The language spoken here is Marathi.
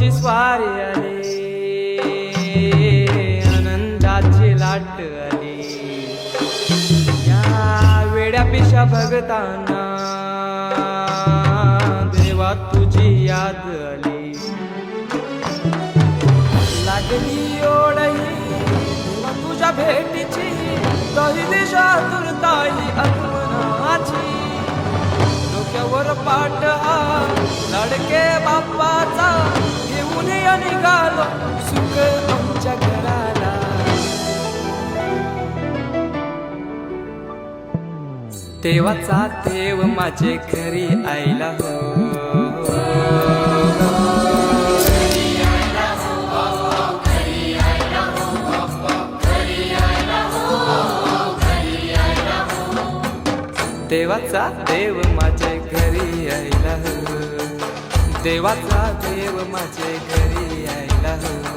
विठोची स्वारी आली, आनंदाची लाट आली, या वेड्या पिशा भगतांना देवा तुझी याद आली. लागली ओढही देवा तुझ्या भेटीची, तही दिशा तुरताई आगमनाची. डोक्यावर पाट हा लाडके बाप्पाचा, घेऊन या निघालो सुख आमच्या घराला. देवाचा देव माझे घरी आयला हो, देवाचा देव माझे घरी आयला हो, देवाचा देव माझे घरी आयला हो.